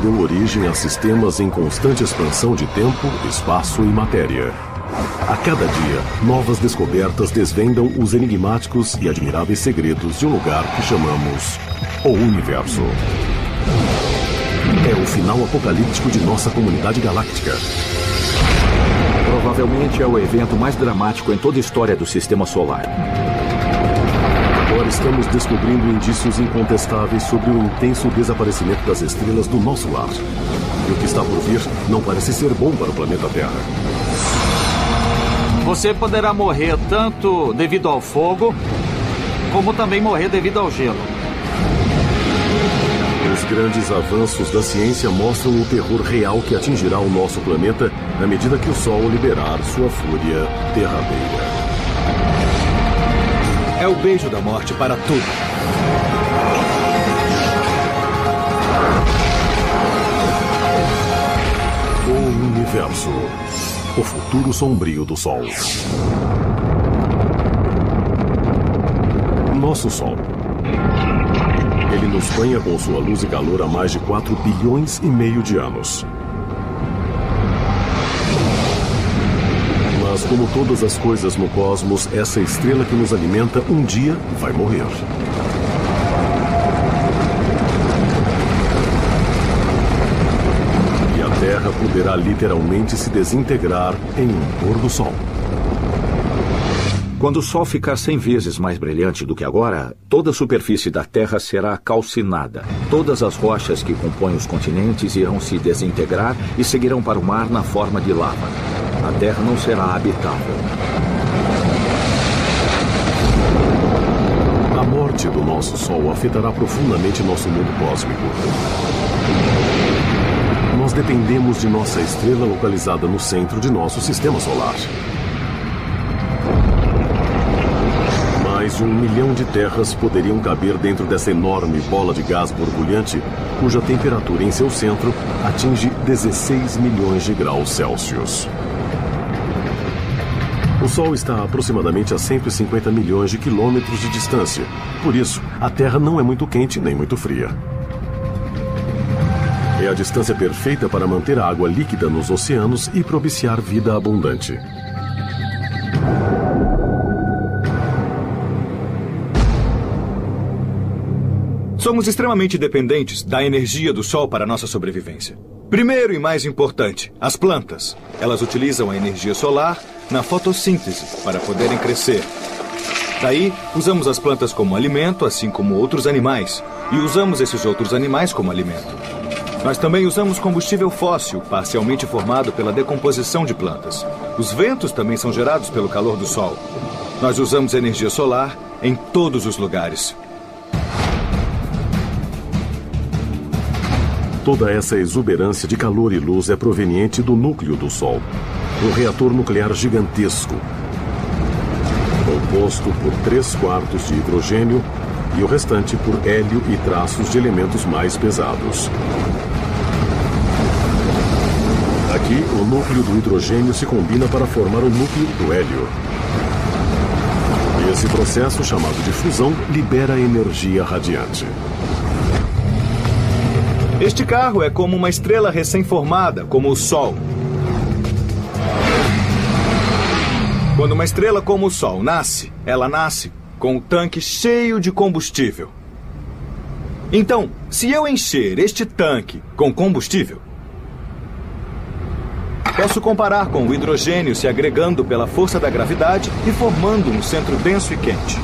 deu origem a sistemas em constante expansão de tempo, espaço e matéria. A cada dia, novas descobertas desvendam os enigmáticos e admiráveis segredos de um lugar que chamamos o Universo. É o final apocalíptico de nossa comunidade galáctica. Provavelmente é o evento mais dramático em toda a história do Sistema Solar. Agora estamos descobrindo indícios incontestáveis sobre o intenso desaparecimento das estrelas do nosso lar. E o que está por vir não parece ser bom para o planeta Terra. Você poderá morrer tanto devido ao fogo, como também morrer devido ao gelo. Os grandes avanços da ciência mostram o terror real que atingirá o nosso planeta à medida que o Sol liberar sua fúria derradeira. É o beijo da morte para tudo. O Universo. O futuro sombrio do Sol. Nosso Sol. Ele nos banha com sua luz e calor há mais de 4 bilhões e meio de anos. Mas como todas as coisas no cosmos, essa estrela que nos alimenta um dia vai morrer. E a Terra poderá literalmente se desintegrar em um pôr do sol. Quando o Sol ficar 100 vezes mais brilhante do que agora, toda a superfície da Terra será calcinada. Todas as rochas que compõem os continentes irão se desintegrar e seguirão para o mar na forma de lava. A Terra não será habitável. A morte do nosso Sol afetará profundamente nosso mundo cósmico. Nós dependemos de nossa estrela localizada no centro de nosso sistema solar. Mais de 1 milhão de terras poderiam caber dentro dessa enorme bola de gás borbulhante, cuja temperatura em seu centro atinge 16 milhões de graus Celsius. O Sol está aproximadamente a 150 milhões de quilômetros de distância. Por isso, a Terra não é muito quente nem muito fria. É a distância perfeita para manter a água líquida nos oceanos e propiciar vida abundante. Somos extremamente dependentes da energia do Sol para nossa sobrevivência. Primeiro e mais importante, as plantas. Elas utilizam a energia solar na fotossíntese para poderem crescer. Daí, usamos as plantas como alimento, assim como outros animais. E usamos esses outros animais como alimento. Nós também usamos combustível fóssil, parcialmente formado pela decomposição de plantas. Os ventos também são gerados pelo calor do Sol. Nós usamos energia solar em todos os lugares. Toda essa exuberância de calor e luz é proveniente do núcleo do Sol, um reator nuclear gigantesco, composto por 3/4 de hidrogênio e o restante por hélio e traços de elementos mais pesados. Aqui, o núcleo do hidrogênio se combina para formar o núcleo do hélio. E esse processo, chamado de fusão, libera energia radiante. Este carro é como uma estrela recém-formada, como o Sol. Quando uma estrela como o Sol nasce, ela nasce com o tanque cheio de combustível. Então, se eu encher este tanque com combustível, posso comparar com o hidrogênio se agregando pela força da gravidade e formando um centro denso e quente.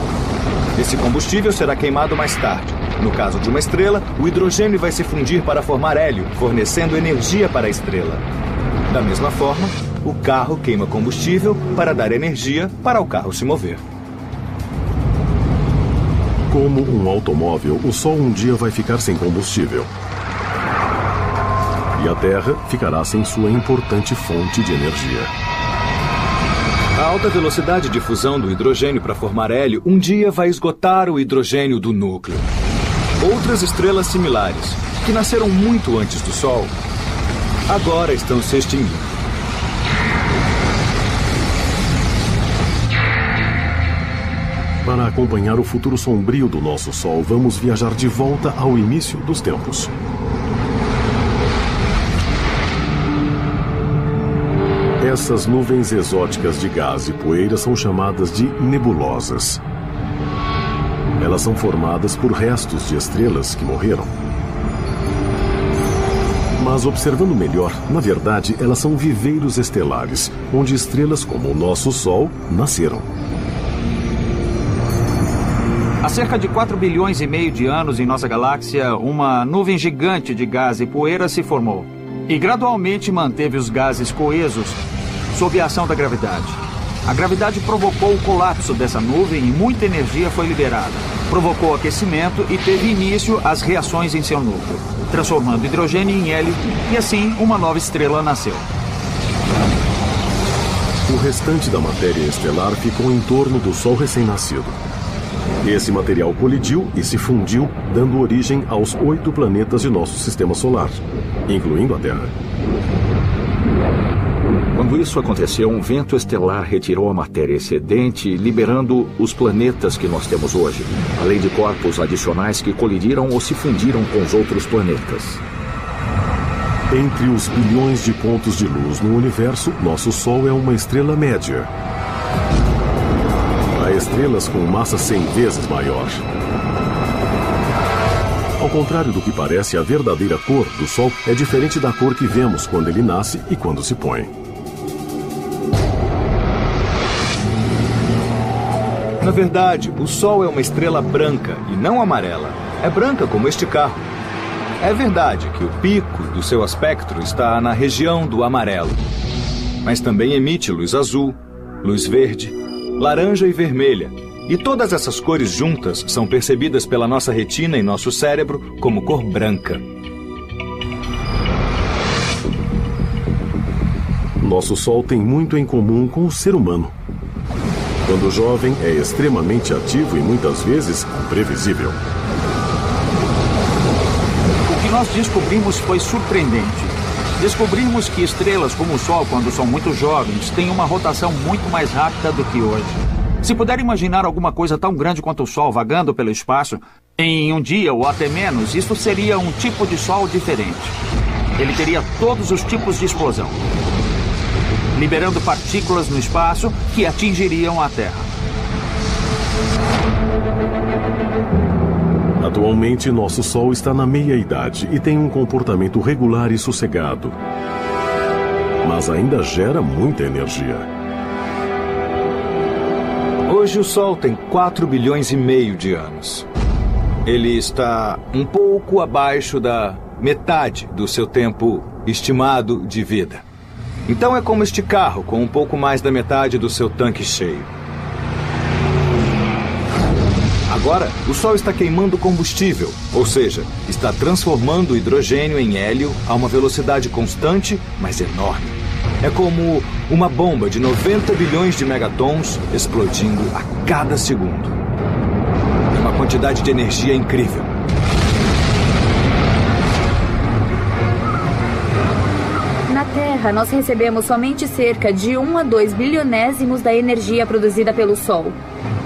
Esse combustível será queimado mais tarde. No caso de uma estrela, o hidrogênio vai se fundir para formar hélio, fornecendo energia para a estrela. Da mesma forma, o carro queima combustível para dar energia para o carro se mover. Como um automóvel, o Sol um dia vai ficar sem combustível. E a Terra ficará sem sua importante fonte de energia. A alta velocidade de fusão do hidrogênio para formar hélio um dia vai esgotar o hidrogênio do núcleo. Outras estrelas similares, que nasceram muito antes do Sol, agora estão se extinguindo. Para acompanhar o futuro sombrio do nosso Sol, vamos viajar de volta ao início dos tempos. Essas nuvens exóticas de gás e poeira são chamadas de nebulosas. Elas são formadas por restos de estrelas que morreram. Mas observando melhor, na verdade, elas são viveiros estelares, onde estrelas como o nosso Sol nasceram. Há cerca de 4 bilhões e meio de anos em nossa galáxia, uma nuvem gigante de gás e poeira se formou e gradualmente manteve os gases coesos sob a ação da gravidade. A gravidade provocou o colapso dessa nuvem e muita energia foi liberada. Provocou aquecimento e teve início as reações em seu núcleo, transformando hidrogênio em hélio e assim uma nova estrela nasceu. O restante da matéria estelar ficou em torno do Sol recém-nascido. Esse material colidiu e se fundiu, dando origem aos 8 planetas de nosso sistema solar, incluindo a Terra. Quando isso aconteceu, um vento estelar retirou a matéria excedente, liberando os planetas que nós temos hoje, além de corpos adicionais que colidiram ou se fundiram com os outros planetas. Entre os bilhões de pontos de luz no universo, nosso Sol é uma estrela média. Há estrelas com massa 100 vezes maior. Ao contrário do que parece, a verdadeira cor do Sol é diferente da cor que vemos quando ele nasce e quando se põe. Na verdade, o Sol é uma estrela branca e não amarela. É branca como este carro. É verdade que o pico do seu espectro está na região do amarelo, mas também emite luz azul, luz verde, laranja e vermelha. E todas essas cores juntas são percebidas pela nossa retina e nosso cérebro como cor branca. Nosso Sol tem muito em comum com o ser humano. Quando jovem, é extremamente ativo e muitas vezes imprevisível. O que nós descobrimos foi surpreendente. Descobrimos que estrelas como o Sol, quando são muito jovens, têm uma rotação muito mais rápida do que hoje. Se puder imaginar alguma coisa tão grande quanto o Sol vagando pelo espaço, em um dia ou até menos, isso seria um tipo de Sol diferente. Ele teria todos os tipos de explosão, liberando partículas no espaço que atingiriam a Terra. Atualmente, nosso Sol está na meia-idade e tem um comportamento regular e sossegado. Mas ainda gera muita energia. Hoje o Sol tem 4 bilhões e meio de anos. Ele está um pouco abaixo da metade do seu tempo estimado de vida. Então é como este carro, com um pouco mais da metade do seu tanque cheio. Agora, o Sol está queimando combustível, ou seja, está transformando o hidrogênio em hélio a uma velocidade constante, mas enorme. É como uma bomba de 90 bilhões de megatons explodindo a cada segundo. É uma quantidade de energia incrível. Na Terra, nós recebemos somente cerca de 1 a 2 bilionésimos da energia produzida pelo Sol.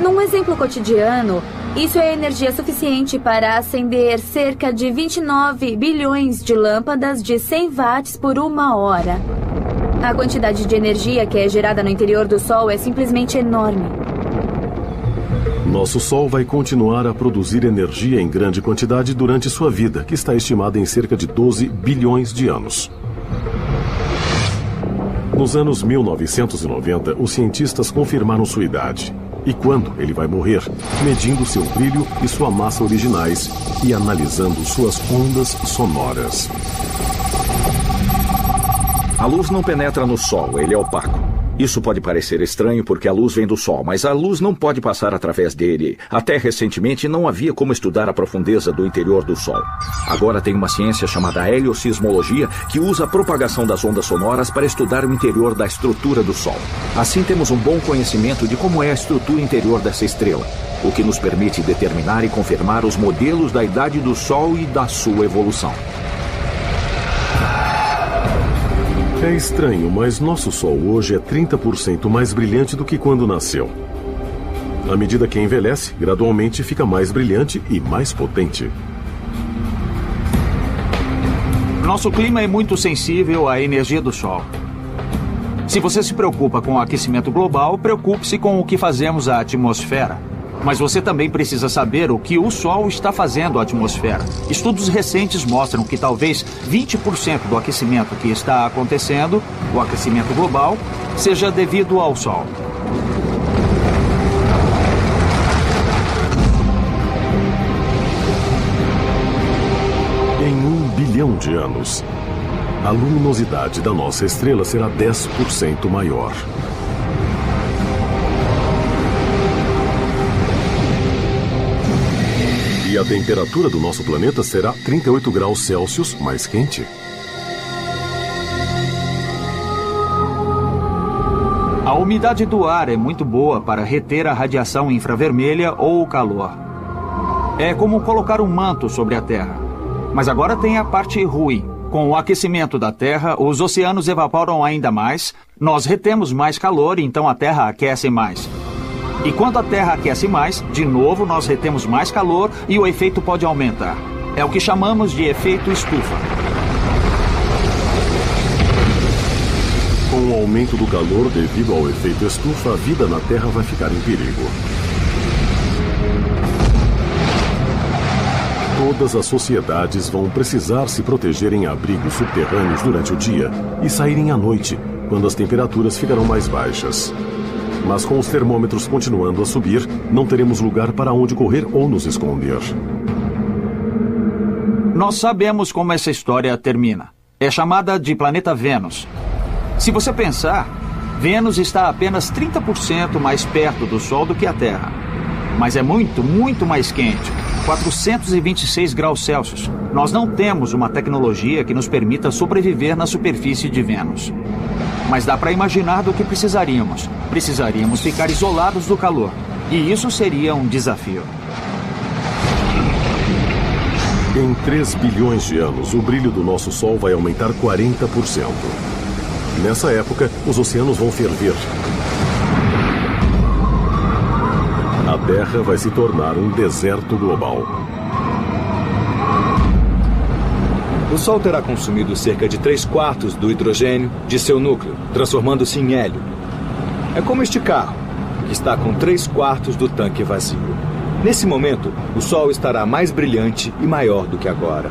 Num exemplo cotidiano, isso é energia suficiente para acender cerca de 29 bilhões de lâmpadas de 100 watts por 1 hora. A quantidade de energia que é gerada no interior do Sol é simplesmente enorme. Nosso Sol vai continuar a produzir energia em grande quantidade durante sua vida, que está estimada em cerca de 12 bilhões de anos. Nos anos 1990, os cientistas confirmaram sua idade e quando ele vai morrer, medindo seu brilho e sua massa originais e analisando suas ondas sonoras. A luz não penetra no Sol, ele é opaco. Isso pode parecer estranho porque a luz vem do Sol, mas a luz não pode passar através dele. Até recentemente não havia como estudar a profundeza do interior do Sol. Agora tem uma ciência chamada heliosismologia que usa a propagação das ondas sonoras para estudar o interior da estrutura do Sol. Assim temos um bom conhecimento de como é a estrutura interior dessa estrela, o que nos permite determinar e confirmar os modelos da idade do Sol e da sua evolução. É estranho, mas nosso Sol hoje é 30% mais brilhante do que quando nasceu. À medida que envelhece, gradualmente fica mais brilhante e mais potente. Nosso clima é muito sensível à energia do Sol. Se você se preocupa com o aquecimento global, preocupe-se com o que fazemos à atmosfera. Mas você também precisa saber o que o Sol está fazendo à atmosfera. Estudos recentes mostram que talvez 20% do aquecimento que está acontecendo, o aquecimento global, seja devido ao Sol. Em 1 bilhão de anos, a luminosidade da nossa estrela será 10% maior. E a temperatura do nosso planeta será 38 graus Celsius mais quente. A umidade do ar é muito boa para reter a radiação infravermelha ou o calor. É como colocar um manto sobre a Terra. Mas agora tem a parte ruim. Com o aquecimento da Terra, os oceanos evaporam ainda mais, nós retemos mais calor, então a Terra aquece mais. E quando a Terra aquece mais, de novo nós retemos mais calor e o efeito pode aumentar. É o que chamamos de efeito estufa. Com o aumento do calor devido ao efeito estufa, a vida na Terra vai ficar em perigo. Todas as sociedades vão precisar se proteger em abrigos subterrâneos durante o dia e saírem à noite, quando as temperaturas ficarão mais baixas. Mas com os termômetros continuando a subir, não teremos lugar para onde correr ou nos esconder. Nós sabemos como essa história termina. É chamada de planeta Vênus. Se você pensar, Vênus está a apenas 30% mais perto do Sol do que a Terra. Mas é muito, muito mais quente. 426 graus Celsius. Nós não temos uma tecnologia que nos permita sobreviver na superfície de Vênus. Mas dá para imaginar do que precisaríamos. Precisaríamos ficar isolados do calor. E isso seria um desafio. Em 3 bilhões de anos, o brilho do nosso Sol vai aumentar 40%. Nessa época, os oceanos vão ferver. A Terra vai se tornar um deserto global. O Sol terá consumido cerca de 3/4 do hidrogênio de seu núcleo, transformando-se em hélio. É como este carro, que está com 3/4 do tanque vazio. Nesse momento, o Sol estará mais brilhante e maior do que agora.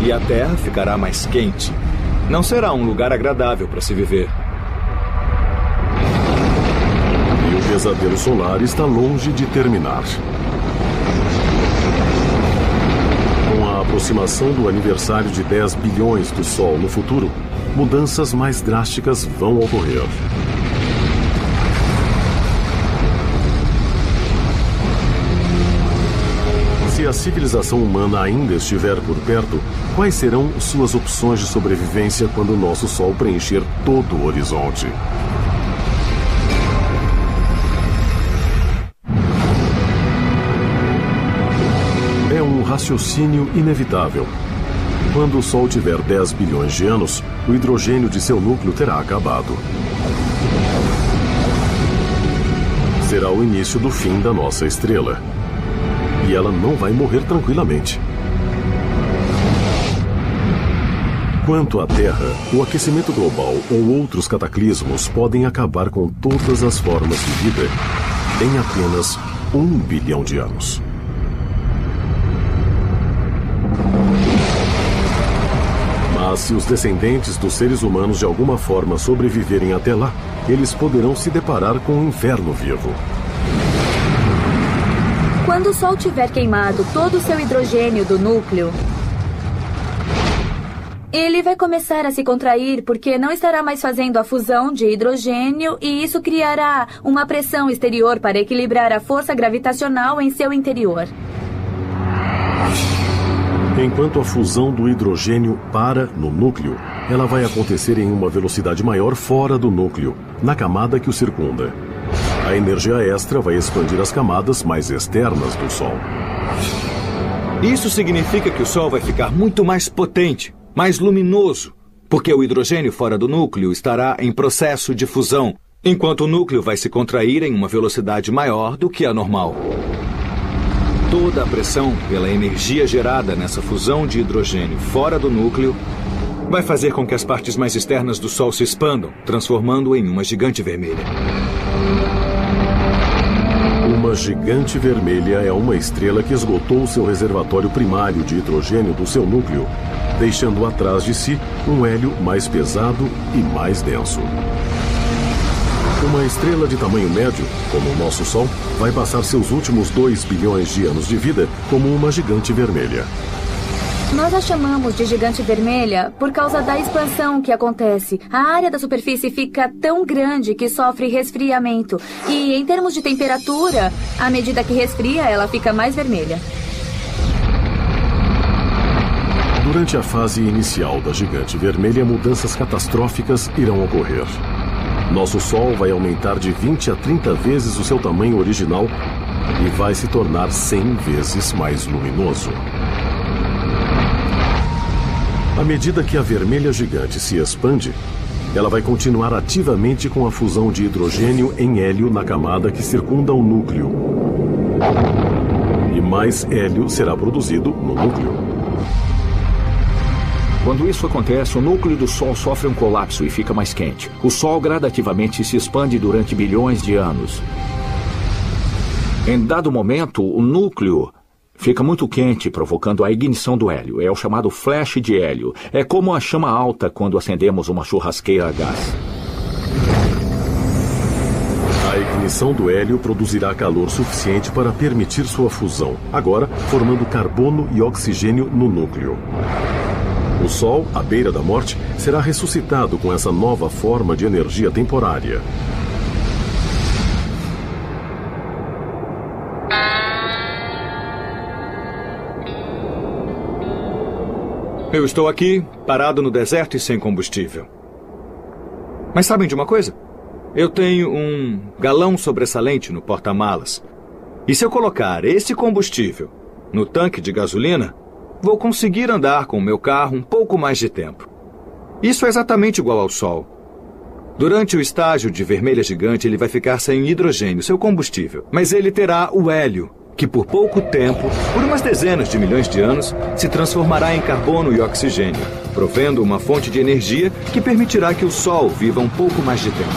E a Terra ficará mais quente. Não será um lugar agradável para se viver. E o pesadelo solar está longe de terminar. Com a aproximação do aniversário de 10 bilhões do Sol no futuro, mudanças mais drásticas vão ocorrer. Se a civilização humana ainda estiver por perto, quais serão suas opções de sobrevivência quando o nosso Sol preencher todo o horizonte? É um raciocínio inevitável. Quando o Sol tiver 10 bilhões de anos, o hidrogênio de seu núcleo terá acabado. Será o início do fim da nossa estrela. E ela não vai morrer tranquilamente. Quanto à Terra, o aquecimento global ou outros cataclismos podem acabar com todas as formas de vida em apenas 1 bilhão de anos. Mas se os descendentes dos seres humanos de alguma forma sobreviverem até lá, eles poderão se deparar com um inferno vivo. Quando o Sol tiver queimado todo o seu hidrogênio do núcleo, ele vai começar a se contrair porque não estará mais fazendo a fusão de hidrogênio e isso criará uma pressão exterior para equilibrar a força gravitacional em seu interior. Enquanto a fusão do hidrogênio para no núcleo, ela vai acontecer em uma velocidade maior fora do núcleo, na camada que o circunda. A energia extra vai expandir as camadas mais externas do Sol. Isso significa que o Sol vai ficar muito mais potente, mais luminoso, porque o hidrogênio fora do núcleo estará em processo de fusão, enquanto o núcleo vai se contrair em uma velocidade maior do que a normal. Toda a pressão pela energia gerada nessa fusão de hidrogênio fora do núcleo vai fazer com que as partes mais externas do Sol se expandam, transformando-o em uma gigante vermelha. Uma gigante vermelha é uma estrela que esgotou seu reservatório primário de hidrogênio do seu núcleo, deixando atrás de si um hélio mais pesado e mais denso. Uma estrela de tamanho médio, como o nosso Sol, vai passar seus últimos 2 bilhões de anos de vida como uma gigante vermelha. Nós a chamamos de gigante vermelha por causa da expansão que acontece. A área da superfície fica tão grande que sofre resfriamento. E em termos de temperatura, à medida que resfria, ela fica mais vermelha. Durante a fase inicial da gigante vermelha, mudanças catastróficas irão ocorrer. Nosso Sol vai aumentar de 20 a 30 vezes o seu tamanho original e vai se tornar 100 vezes mais luminoso. À medida que a vermelha gigante se expande, ela vai continuar ativamente com a fusão de hidrogênio em hélio na camada que circunda o núcleo. E mais hélio será produzido no núcleo. Quando isso acontece, o núcleo do Sol sofre um colapso e fica mais quente. O Sol gradativamente se expande durante bilhões de anos. Em dado momento, o núcleo fica muito quente, provocando a ignição do hélio. É o chamado flash de hélio. É como a chama alta quando acendemos uma churrasqueira a gás. A ignição do hélio produzirá calor suficiente para permitir sua fusão, agora formando carbono e oxigênio no núcleo. O Sol, à beira da morte, será ressuscitado com essa nova forma de energia temporária. Eu estou aqui, parado no deserto e sem combustível. Mas sabem de uma coisa? Eu tenho um galão sobressalente no porta-malas. E se eu colocar esse combustível no tanque de gasolina, vou conseguir andar com o meu carro um pouco mais de tempo. Isso é exatamente igual ao Sol. Durante o estágio de vermelha gigante, ele vai ficar sem hidrogênio, seu combustível. Mas ele terá o hélio, que por pouco tempo, por umas dezenas de milhões de anos, se transformará em carbono e oxigênio, provendo uma fonte de energia que permitirá que o Sol viva um pouco mais de tempo.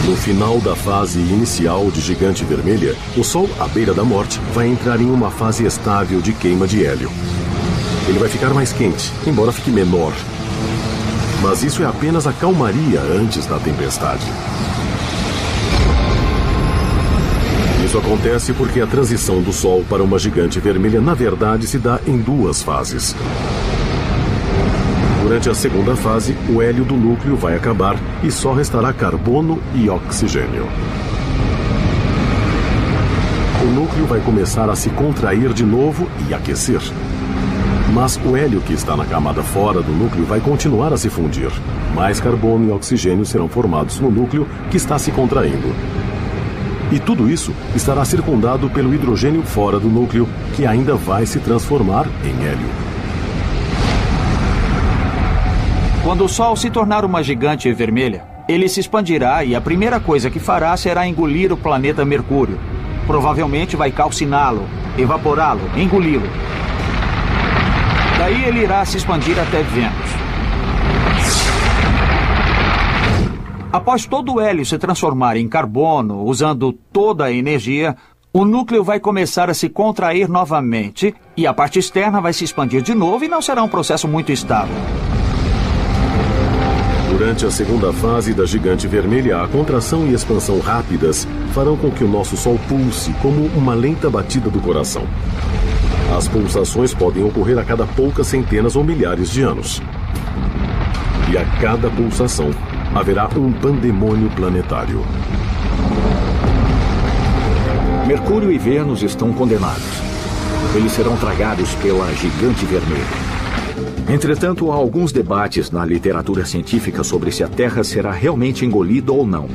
No final da fase inicial de gigante vermelha, o Sol, à beira da morte, vai entrar em uma fase estável de queima de hélio. Ele vai ficar mais quente, embora fique menor. Mas isso é apenas a calmaria antes da tempestade. Isso acontece porque a transição do Sol para uma gigante vermelha, na verdade, se dá em 2 fases. Durante a segunda fase, o hélio do núcleo vai acabar e só restará carbono e oxigênio. O núcleo vai começar a se contrair de novo e aquecer. Mas o hélio que está na camada fora do núcleo vai continuar a se fundir. Mais carbono e oxigênio serão formados no núcleo que está se contraindo. E tudo isso estará circundado pelo hidrogênio fora do núcleo, que ainda vai se transformar em hélio. Quando o Sol se tornar uma gigante vermelha, ele se expandirá e a primeira coisa que fará será engolir o planeta Mercúrio. Provavelmente vai calciná-lo, evaporá-lo, engoli-lo. Daí ele irá se expandir até Vênus. Após todo o hélio se transformar em carbono, usando toda a energia, o núcleo vai começar a se contrair novamente e a parte externa vai se expandir de novo e não será um processo muito estável. Durante a segunda fase da gigante vermelha, a contração e expansão rápidas farão com que o nosso Sol pulse como uma lenta batida do coração. As pulsações podem ocorrer a cada poucas centenas ou milhares de anos. E a cada pulsação haverá um pandemônio planetário. Mercúrio e Vênus estão condenados. Eles serão tragados pela gigante vermelha. Entretanto, há alguns debates na literatura científica sobre se a Terra será realmente engolida ou não.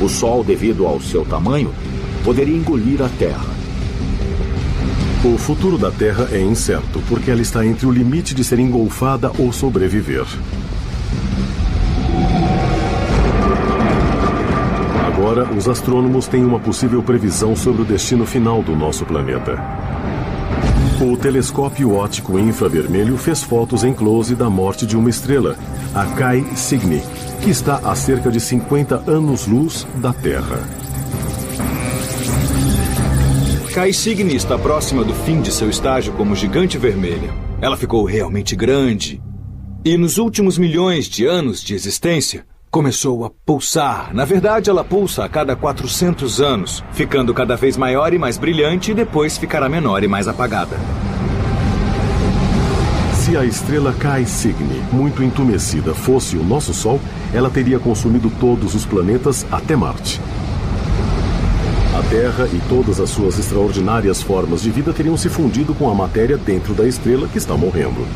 O Sol, devido ao seu tamanho, poderia engolir a Terra. O futuro da Terra é incerto, porque ela está entre o limite de ser engolfada ou sobreviver. Agora, os astrônomos têm uma possível previsão sobre o destino final do nosso planeta. O telescópio óptico infravermelho fez fotos em close da morte de uma estrela, a Kai Cygni, que está a cerca de 50 anos-luz da Terra. Kai Cygni está próxima do fim de seu estágio como gigante vermelha. Ela ficou realmente grande. E nos últimos milhões de anos de existência, começou a pulsar. Na verdade, ela pulsa a cada 400 anos, ficando cada vez maior e mais brilhante e depois ficará menor e mais apagada. Se a estrela Kai Cygni, muito entumecida, fosse o nosso Sol, ela teria consumido todos os planetas até Marte. A Terra e todas as suas extraordinárias formas de vida teriam se fundido com a matéria dentro da estrela que está morrendo.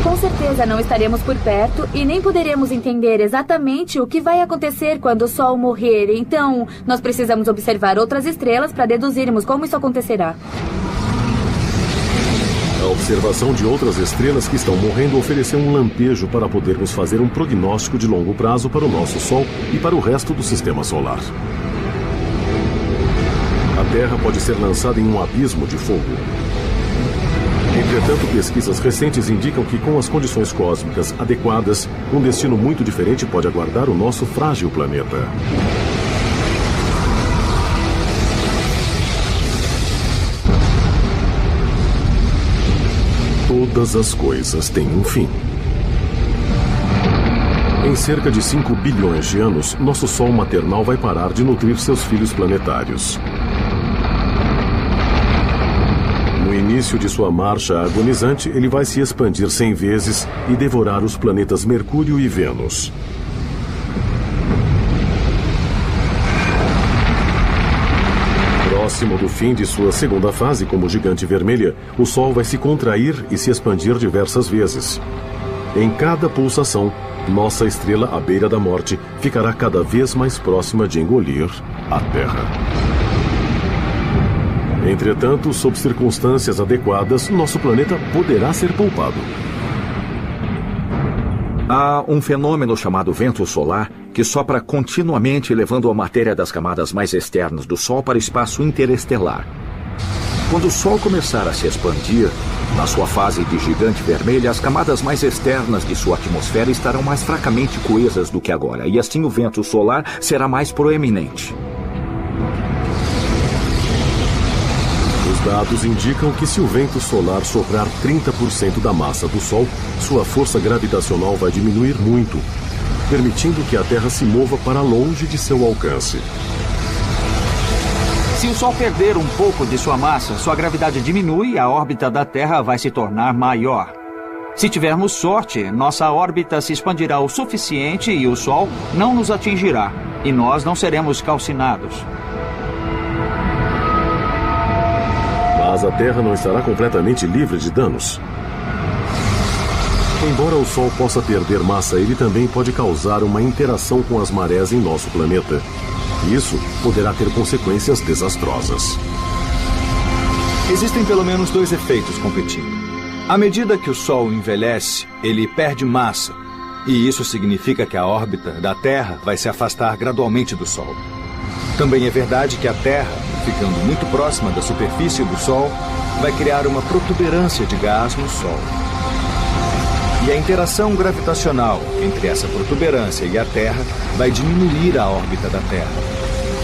Com certeza não estaremos por perto e nem poderemos entender exatamente o que vai acontecer quando o Sol morrer. Então, nós precisamos observar outras estrelas para deduzirmos como isso acontecerá. A observação de outras estrelas que estão morrendo ofereceu um lampejo para podermos fazer um prognóstico de longo prazo para o nosso Sol e para o resto do Sistema Solar. A Terra pode ser lançada em um abismo de fogo. Entretanto, pesquisas recentes indicam que, com as condições cósmicas adequadas, um destino muito diferente pode aguardar o nosso frágil planeta. Todas as coisas têm um fim. Em cerca de 5 bilhões de anos, nosso Sol maternal vai parar de nutrir seus filhos planetários. No início de sua marcha agonizante, ele vai se expandir 100 vezes e devorar os planetas Mercúrio e Vênus. Próximo do fim de sua segunda fase como gigante vermelha, o Sol vai se contrair e se expandir diversas vezes. Em cada pulsação, nossa estrela à beira da morte ficará cada vez mais próxima de engolir a Terra. Entretanto, sob circunstâncias adequadas, nosso planeta poderá ser poupado. Há um fenômeno chamado vento solar que sopra continuamente levando a matéria das camadas mais externas do Sol para o espaço interestelar. Quando o Sol começar a se expandir, na sua fase de gigante vermelha, as camadas mais externas de sua atmosfera estarão mais fracamente coesas do que agora, e assim o vento solar será mais proeminente. Dados indicam que se o vento solar soprar 30% da massa do Sol, sua força gravitacional vai diminuir muito, permitindo que a Terra se mova para longe de seu alcance. Se o Sol perder um pouco de sua massa, sua gravidade diminui e a órbita da Terra vai se tornar maior. Se tivermos sorte, nossa órbita se expandirá o suficiente e o Sol não nos atingirá, e nós não seremos calcinados. Mas a Terra não estará completamente livre de danos. Embora o Sol possa perder massa, ele também pode causar uma interação com as marés em nosso planeta. Isso poderá ter consequências desastrosas. Existem pelo menos 2 efeitos competindo. À medida que o Sol envelhece, ele perde massa. E isso significa que a órbita da Terra vai se afastar gradualmente do Sol. Também é verdade que a Terra, ficando muito próxima da superfície do Sol, vai criar uma protuberância de gás no Sol. E a interação gravitacional entre essa protuberância e a Terra vai diminuir a órbita da Terra,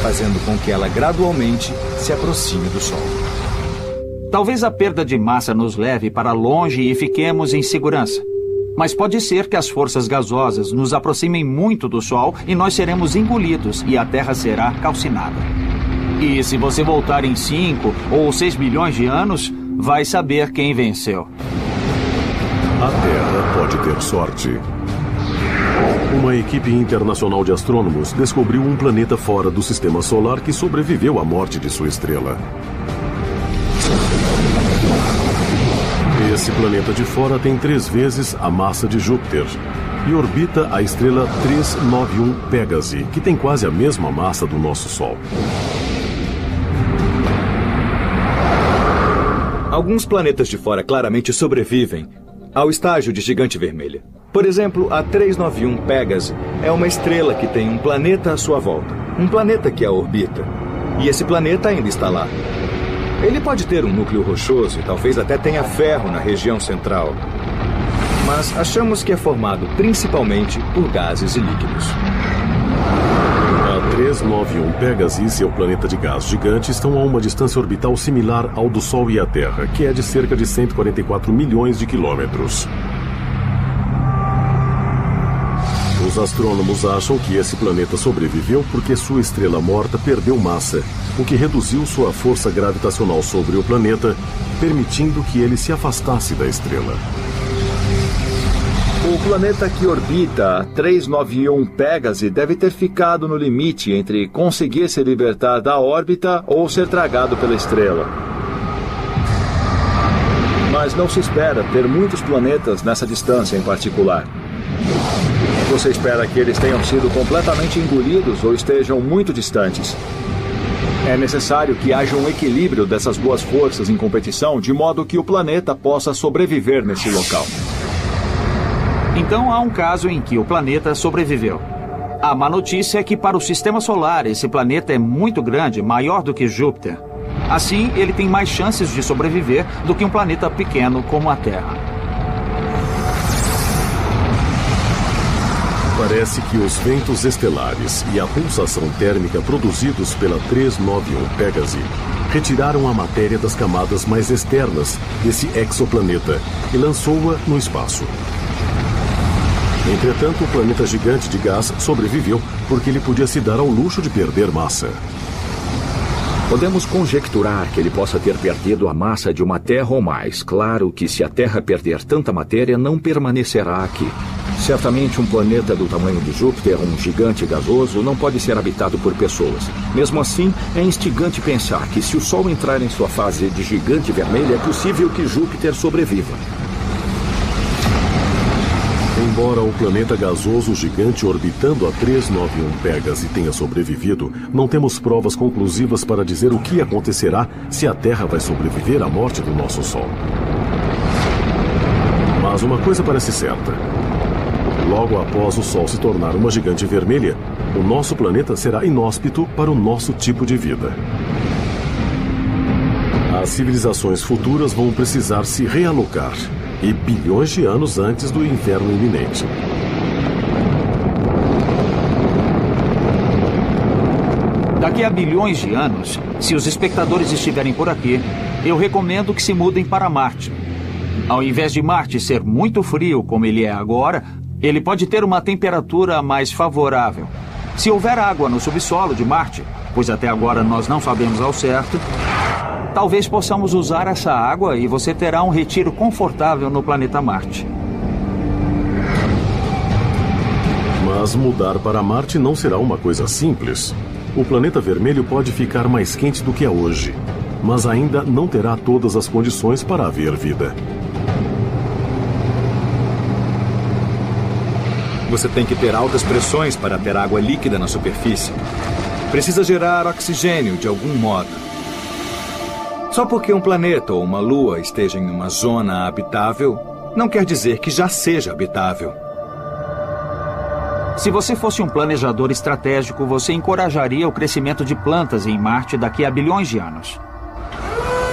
fazendo com que ela gradualmente se aproxime do Sol. Talvez a perda de massa nos leve para longe e fiquemos em segurança. Mas pode ser que as forças gasosas nos aproximem muito do Sol e nós seremos engolidos e a Terra será calcinada. E se você voltar em 5 ou 6 bilhões de anos, vai saber quem venceu. A Terra pode ter sorte. Uma equipe internacional de astrônomos descobriu um planeta fora do Sistema Solar que sobreviveu à morte de sua estrela. Esse planeta de fora tem 3 vezes a massa de Júpiter e orbita a estrela 391 Pégase, que tem quase a mesma massa do nosso Sol. Alguns planetas de fora claramente sobrevivem ao estágio de gigante vermelha. Por exemplo, a 391 Pégase é uma estrela que tem um planeta à sua volta, um planeta que a orbita. E esse planeta ainda está lá. Ele pode ter um núcleo rochoso e talvez até tenha ferro na região central. Mas achamos que é formado principalmente por gases e líquidos. A 391 Pegasi e seu planeta de gás gigante estão a uma distância orbital similar ao do Sol e a Terra, que é de cerca de 144 milhões de quilômetros. Os astrônomos acham que esse planeta sobreviveu porque sua estrela morta perdeu massa, o que reduziu sua força gravitacional sobre o planeta, permitindo que ele se afastasse da estrela. O planeta que orbita a 391 Pegasi deve ter ficado no limite entre conseguir se libertar da órbita ou ser tragado pela estrela. Mas não se espera ter muitos planetas nessa distância em particular. Você espera que eles tenham sido completamente engolidos ou estejam muito distantes. É necessário que haja um equilíbrio dessas duas forças em competição, de modo que o planeta possa sobreviver nesse local. Então há um caso em que o planeta sobreviveu. A má notícia é que para o Sistema Solar esse planeta é muito grande, maior do que Júpiter. Assim, ele tem mais chances de sobreviver do que um planeta pequeno como a Terra. Parece que os ventos estelares e a pulsação térmica produzidos pela 391 Pegasi retiraram a matéria das camadas mais externas desse exoplaneta e lançou-a no espaço. Entretanto, o planeta gigante de gás sobreviveu porque ele podia se dar ao luxo de perder massa. Podemos conjecturar que ele possa ter perdido a massa de uma Terra ou mais. Claro que se a Terra perder tanta matéria, não permanecerá aqui. Certamente um planeta do tamanho de Júpiter, um gigante gasoso, não pode ser habitado por pessoas. Mesmo assim, é instigante pensar que se o Sol entrar em sua fase de gigante vermelho, é possível que Júpiter sobreviva. Embora o planeta gasoso gigante orbitando a 391 Pegasi tenha sobrevivido, não temos provas conclusivas para dizer o que acontecerá se a Terra vai sobreviver à morte do nosso Sol. Mas uma coisa parece certa. Logo após o Sol se tornar uma gigante vermelha, o nosso planeta será inóspito para o nosso tipo de vida. As civilizações futuras vão precisar se realocar, e bilhões de anos antes do inverno iminente. Daqui a bilhões de anos, se os espectadores estiverem por aqui, eu recomendo que se mudem para Marte. Ao invés de Marte ser muito frio como ele é agora, ele pode ter uma temperatura mais favorável. Se houver água no subsolo de Marte, pois até agora nós não sabemos ao certo, talvez possamos usar essa água e você terá um retiro confortável no planeta Marte. Mas mudar para Marte não será uma coisa simples. O planeta vermelho pode ficar mais quente do que é hoje, mas ainda não terá todas as condições para haver vida. Você tem que ter altas pressões para ter água líquida na superfície. Precisa gerar oxigênio de algum modo. Só porque um planeta ou uma lua esteja em uma zona habitável, não quer dizer que já seja habitável. Se você fosse um planejador estratégico, você encorajaria o crescimento de plantas em Marte daqui a bilhões de anos.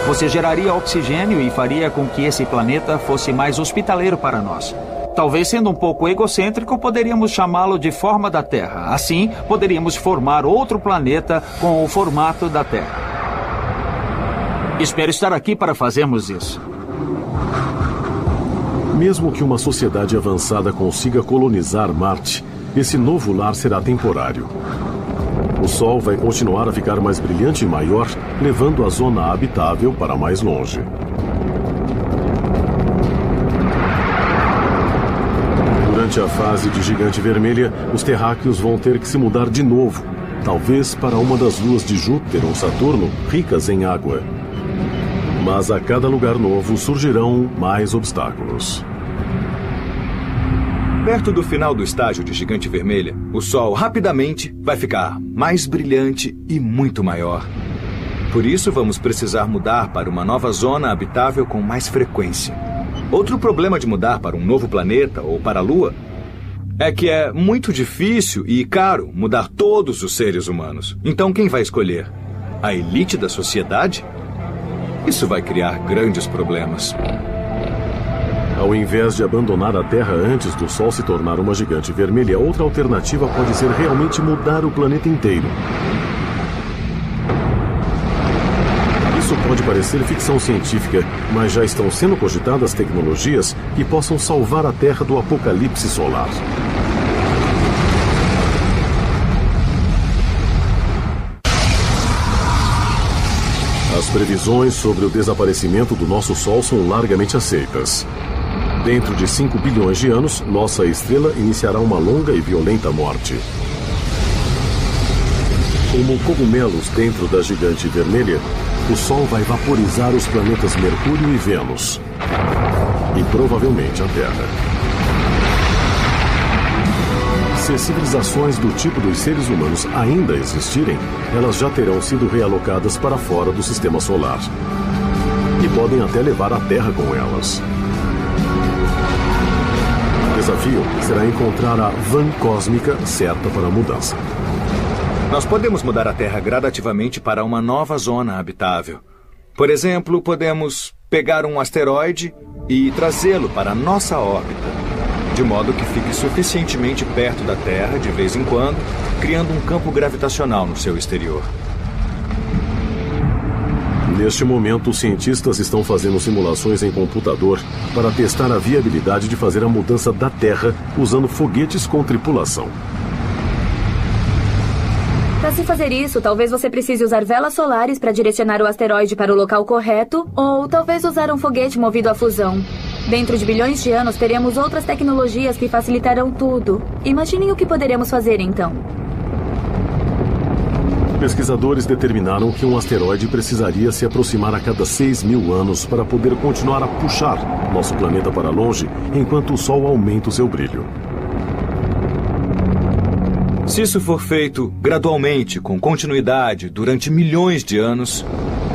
Você geraria oxigênio e faria com que esse planeta fosse mais hospitaleiro para nós. Talvez sendo um pouco egocêntrico, poderíamos chamá-lo de forma da Terra. Assim, poderíamos formar outro planeta com o formato da Terra. Espero estar aqui para fazermos isso. Mesmo que uma sociedade avançada consiga colonizar Marte, esse novo lar será temporário. O Sol vai continuar a ficar mais brilhante e maior, levando a zona habitável para mais longe. Durante a fase de gigante vermelha, os terráqueos vão ter que se mudar de novo, talvez para uma das luas de Júpiter ou Saturno, ricas em água. Mas a cada lugar novo surgirão mais obstáculos. Perto do final do estágio de gigante vermelha, o Sol rapidamente vai ficar mais brilhante e muito maior. Por isso, vamos precisar mudar para uma nova zona habitável com mais frequência. Outro problema de mudar para um novo planeta ou para a Lua é que é muito difícil e caro mudar todos os seres humanos. Então, quem vai escolher? A elite da sociedade? Isso vai criar grandes problemas. Ao invés de abandonar a Terra antes do Sol se tornar uma gigante vermelha, outra alternativa pode ser realmente mudar o planeta inteiro. Isso pode parecer ficção científica, mas já estão sendo cogitadas tecnologias que possam salvar a Terra do apocalipse solar. As previsões sobre o desaparecimento do nosso Sol são largamente aceitas. Dentro de 5 bilhões de anos, nossa estrela iniciará uma longa e violenta morte. Como cogumelos dentro da gigante vermelha, o Sol vai vaporizar os planetas Mercúrio e Vênus. E provavelmente a Terra. Se civilizações do tipo dos seres humanos ainda existirem, elas já terão sido realocadas para fora do sistema solar. E podem até levar a Terra com elas. O desafio será encontrar a van cósmica certa para a mudança. Nós podemos mudar a Terra gradativamente para uma nova zona habitável. Por exemplo, podemos pegar um asteroide e trazê-lo para a nossa órbita, de modo que fique suficientemente perto da Terra de vez em quando, criando um campo gravitacional no seu exterior. Neste momento, os cientistas estão fazendo simulações em computador para testar a viabilidade de fazer a mudança da Terra usando foguetes com tripulação. Para se fazer isso, talvez você precise usar velas solares para direcionar o asteroide para o local correto, ou talvez usar um foguete movido a fusão. Dentro de bilhões de anos, teremos outras tecnologias que facilitarão tudo. Imaginem o que poderemos fazer, então. Pesquisadores determinaram que um asteroide precisaria se aproximar a cada 6.000 anos para poder continuar a puxar nosso planeta para longe, enquanto o Sol aumenta o seu brilho. Se isso for feito gradualmente, com continuidade, durante milhões de anos,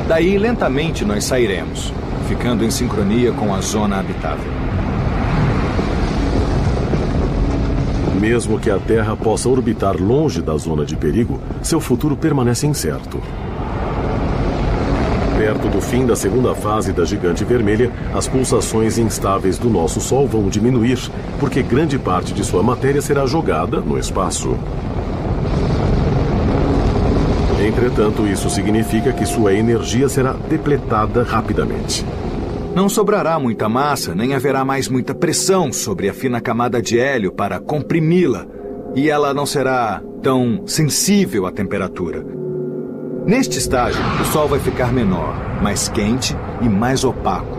daí lentamente nós sairemos, ficando em sincronia com a zona habitável. Mesmo que a Terra possa orbitar longe da zona de perigo, seu futuro permanece incerto. Perto do fim da segunda fase da gigante vermelha, as pulsações instáveis do nosso Sol vão diminuir, porque grande parte de sua matéria será jogada no espaço. Entretanto, isso significa que sua energia será depletada rapidamente. Não sobrará muita massa, nem haverá mais muita pressão sobre a fina camada de hélio para comprimi-la, e ela não será tão sensível à temperatura. Neste estágio, o Sol vai ficar menor, mais quente e mais opaco.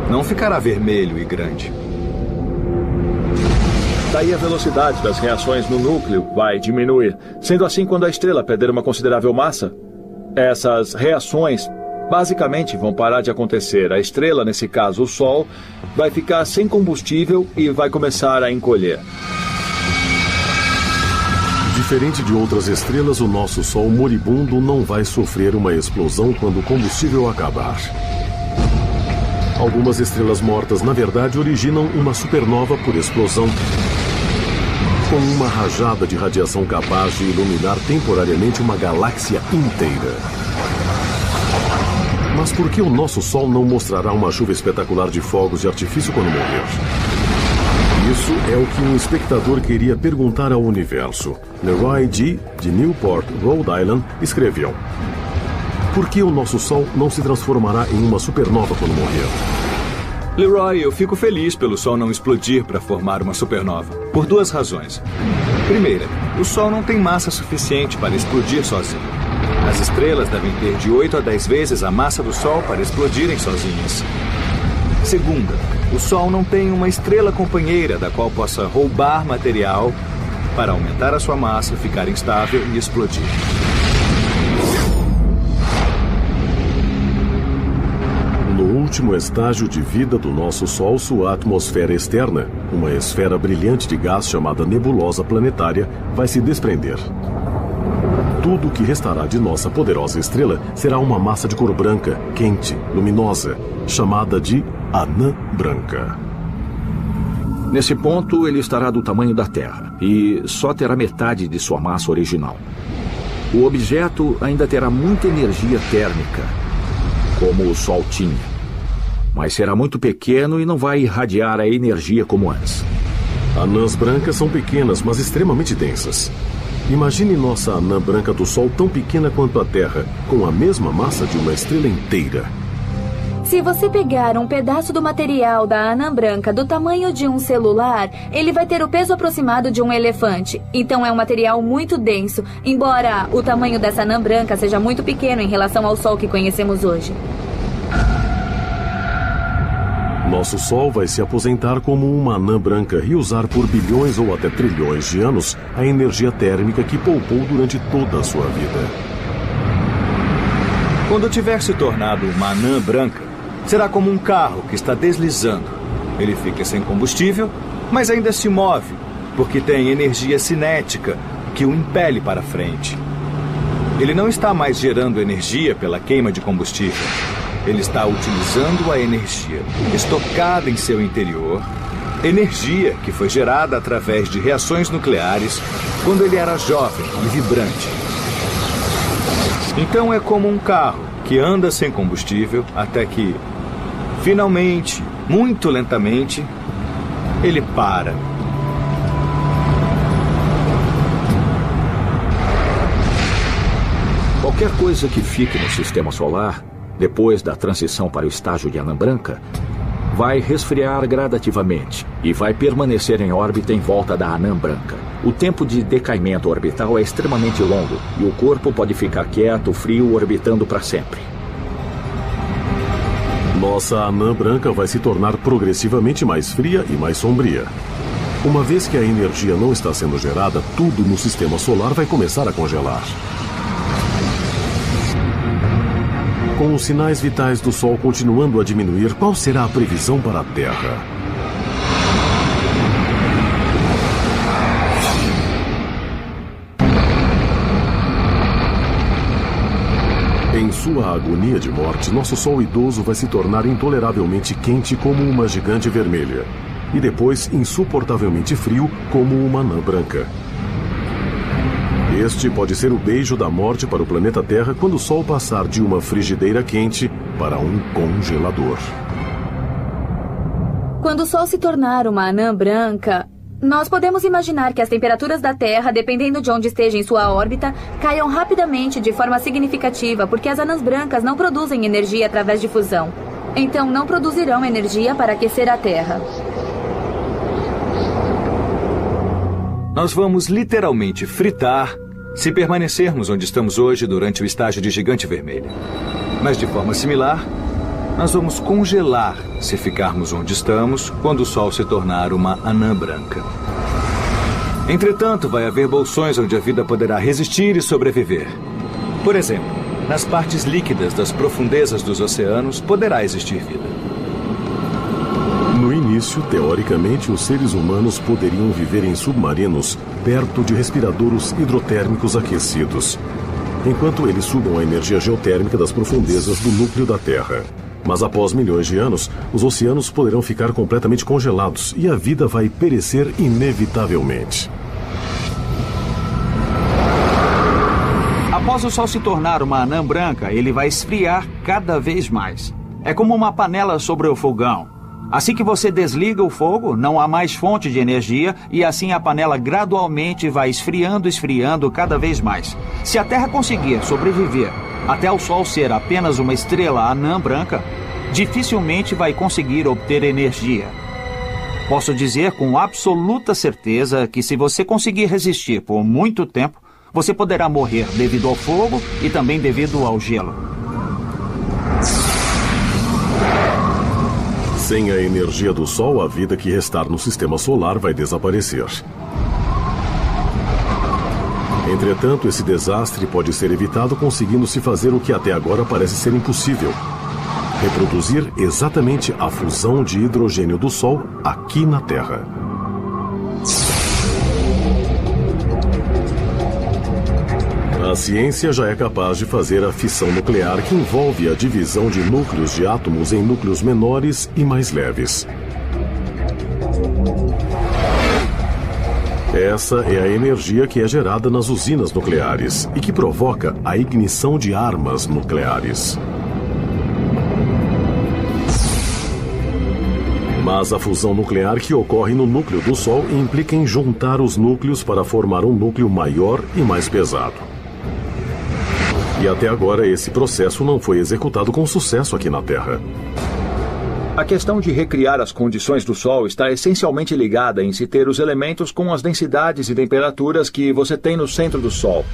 Não ficará vermelho e grande. Daí a velocidade das reações no núcleo vai diminuir. Sendo assim, quando a estrela perder uma considerável massa, essas reações basicamente vão parar de acontecer. A estrela, nesse caso o Sol, vai ficar sem combustível e vai começar a encolher. Diferente de outras estrelas, o nosso Sol moribundo não vai sofrer uma explosão quando o combustível acabar. Algumas estrelas mortas, na verdade, originam uma supernova por explosão, com uma rajada de radiação capaz de iluminar temporariamente uma galáxia inteira. Mas por que o nosso Sol não mostrará uma chuva espetacular de fogos de artifício quando morrer? Isso é o que um espectador queria perguntar ao universo. Leroy G., de Newport, Rhode Island, escreveu: por que o nosso Sol não se transformará em uma supernova quando morrer? Leroy, eu fico feliz pelo Sol não explodir para formar uma supernova, por duas razões. Primeira, o Sol não tem massa suficiente para explodir sozinho. As estrelas devem ter de 8 a 10 vezes a massa do Sol para explodirem sozinhas. Segunda, o Sol não tem uma estrela companheira da qual possa roubar material para aumentar a sua massa, ficar instável e explodir. No último estágio de vida do nosso Sol, sua atmosfera externa, uma esfera brilhante de gás chamada nebulosa planetária, vai se desprender. Tudo o que restará de nossa poderosa estrela será uma massa de cor branca, quente, luminosa, chamada de anã branca. Nesse ponto, ele estará do tamanho da Terra e só terá metade de sua massa original. O objeto ainda terá muita energia térmica. como o Sol tinha. Mas será muito pequeno e não vai irradiar a energia como antes. Anãs brancas são pequenas, mas extremamente densas. Imagine nossa anã branca do Sol tão pequena quanto a Terra, com a mesma massa de uma estrela inteira. Se você pegar um pedaço do material da anã branca do tamanho de um celular, ele vai ter o peso aproximado de um elefante. Então é um material muito denso, embora o tamanho dessa anã branca seja muito pequeno em relação ao Sol que conhecemos hoje. Nosso Sol vai se aposentar como uma anã branca e usar por bilhões ou até trilhões de anos a energia térmica que poupou durante toda a sua vida. Quando tiver se tornado uma anã branca, será como um carro que está deslizando. Ele fica sem combustível, mas ainda se move, porque tem energia cinética que o impele para frente. Ele não está mais gerando energia pela queima de combustível. Ele está utilizando a energia estocada em seu interior, energia que foi gerada através de reações nucleares quando ele era jovem e vibrante. Então é como um carro que anda sem combustível até que, finalmente, muito lentamente, ele para. Qualquer coisa que fique no sistema solar, depois da transição para o estágio de anã branca, vai resfriar gradativamente e vai permanecer em órbita em volta da anã branca. O tempo de decaimento orbital é extremamente longo e o corpo pode ficar quieto, frio, orbitando para sempre. Nossa anã branca vai se tornar progressivamente mais fria e mais sombria. Uma vez que a energia não está sendo gerada, tudo no sistema solar vai começar a congelar. Com os sinais vitais do Sol continuando a diminuir, qual será a previsão para a Terra? Em sua agonia de morte, nosso Sol idoso vai se tornar intoleravelmente quente como uma gigante vermelha. E depois insuportavelmente frio como uma anã branca. Este pode ser o beijo da morte para o planeta Terra quando o Sol passar de uma frigideira quente para um congelador. Quando o Sol se tornar uma anã branca, nós podemos imaginar que as temperaturas da Terra, dependendo de onde esteja em sua órbita, caiam rapidamente de forma significativa, porque as anãs brancas não produzem energia através de fusão. Então não produzirão energia para aquecer a Terra. Nós vamos literalmente fritar se permanecermos onde estamos hoje durante o estágio de gigante vermelha. Mas de forma similar, nós vamos congelar se ficarmos onde estamos quando o Sol se tornar uma anã branca. Entretanto, vai haver bolsões onde a vida poderá resistir e sobreviver. Por exemplo, nas partes líquidas das profundezas dos oceanos poderá existir vida. No início, teoricamente, os seres humanos poderiam viver em submarinos perto de respiradouros hidrotérmicos aquecidos, enquanto eles sugam a energia geotérmica das profundezas do núcleo da Terra. Mas após milhões de anos, os oceanos poderão ficar completamente congelados e a vida vai perecer inevitavelmente. Após o Sol se tornar uma anã branca, ele vai esfriar cada vez mais. É como uma panela sobre o fogão. Assim que você desliga o fogo, não há mais fonte de energia e assim a panela gradualmente vai esfriando cada vez mais. Se a Terra conseguir sobreviver até o Sol ser apenas uma estrela anã branca, dificilmente vai conseguir obter energia. Posso dizer com absoluta certeza que se você conseguir resistir por muito tempo, você poderá morrer devido ao fogo e também devido ao gelo. Sem a energia do Sol, a vida que restar no sistema solar vai desaparecer. Entretanto, esse desastre pode ser evitado conseguindo-se fazer o que até agora parece ser impossível: reproduzir exatamente a fusão de hidrogênio do Sol aqui na Terra. A ciência já é capaz de fazer a fissão nuclear, que envolve a divisão de núcleos de átomos em núcleos menores e mais leves. Essa é a energia que é gerada nas usinas nucleares e que provoca a ignição de armas nucleares. Mas a fusão nuclear que ocorre no núcleo do Sol implica em juntar os núcleos para formar um núcleo maior e mais pesado. E até agora esse processo não foi executado com sucesso aqui na Terra. A questão de recriar as condições do Sol está essencialmente ligada em se ter os elementos com as densidades e temperaturas que você tem no centro do Sol.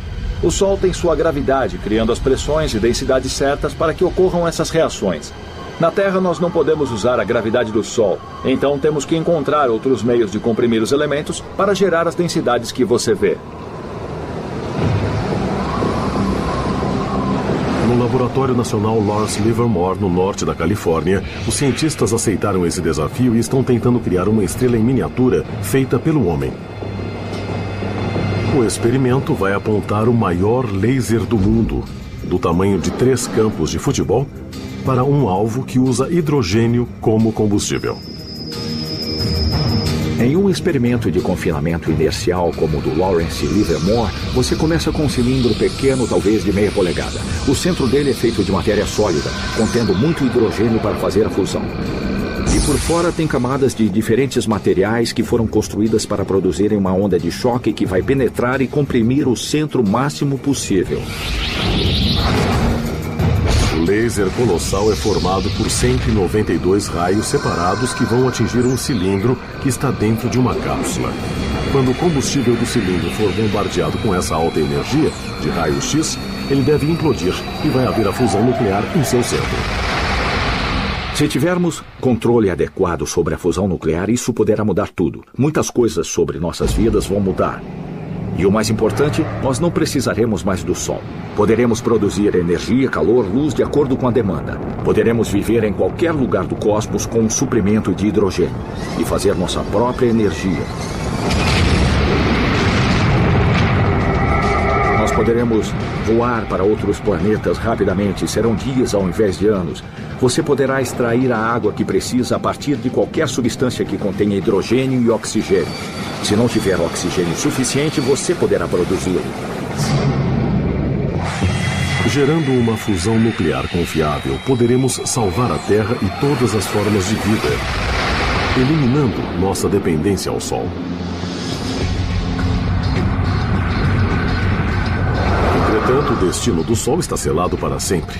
O Sol tem sua gravidade, criando as pressões e densidades certas para que ocorram essas reações. Na Terra, nós não podemos usar a gravidade do Sol, então temos que encontrar outros meios de comprimir os elementos para gerar as densidades que você vê. No Laboratório Nacional Lawrence Livermore, no norte da Califórnia, os cientistas aceitaram esse desafio e estão tentando criar uma estrela em miniatura feita pelo homem. O experimento vai apontar o maior laser do mundo, do tamanho de 3 campos de futebol, para um alvo que usa hidrogênio como combustível. Em um experimento de confinamento inercial como o do Lawrence Livermore, você começa com um cilindro pequeno, talvez de meia polegada. O centro dele é feito de matéria sólida, contendo muito hidrogênio para fazer a fusão. E por fora tem camadas de diferentes materiais que foram construídas para produzirem uma onda de choque que vai penetrar e comprimir o centro máximo possível. O laser colossal é formado por 192 raios separados que vão atingir um cilindro que está dentro de uma cápsula. Quando o combustível do cilindro for bombardeado com essa alta energia, de raio X, ele deve implodir e vai haver a fusão nuclear em seu centro. Se tivermos controle adequado sobre a fusão nuclear, isso poderá mudar tudo. Muitas coisas sobre nossas vidas vão mudar. E o mais importante, nós não precisaremos mais do Sol. Poderemos produzir energia, calor, luz de acordo com a demanda. Poderemos viver em qualquer lugar do cosmos com um suprimento de hidrogênio e fazer nossa própria energia. Nós poderemos voar para outros planetas rapidamente, serão dias ao invés de anos. Você poderá extrair a água que precisa a partir de qualquer substância que contenha hidrogênio e oxigênio. Se não tiver oxigênio suficiente, você poderá produzi-lo. Gerando uma fusão nuclear confiável, poderemos salvar a Terra e todas as formas de vida, eliminando nossa dependência ao Sol. Entretanto, o destino do Sol está selado para sempre.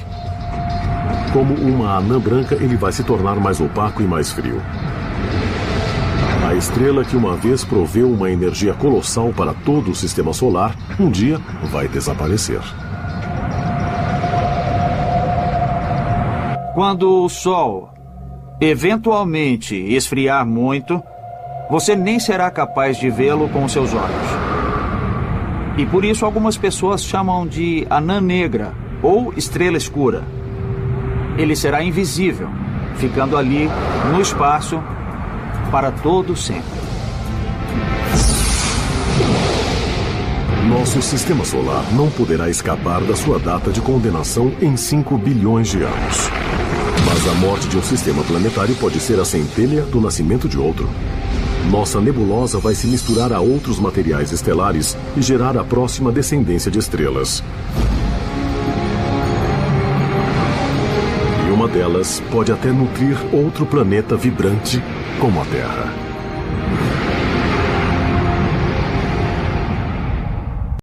Como uma anã branca, ele vai se tornar mais opaco e mais frio. A estrela que uma vez proveu uma energia colossal para todo o sistema solar, um dia vai desaparecer. Quando o Sol eventualmente esfriar muito, você nem será capaz de vê-lo com seus olhos. E por isso algumas pessoas chamam de anã negra ou estrela escura. Ele será invisível, ficando ali no espaço para todo sempre. Nosso sistema solar não poderá escapar da sua data de condenação em 5 bilhões de anos. Mas a morte de um sistema planetário pode ser a centelha do nascimento de outro. Nossa nebulosa vai se misturar a outros materiais estelares e gerar a próxima descendência de estrelas. E uma delas pode até nutrir outro planeta vibrante como a Terra.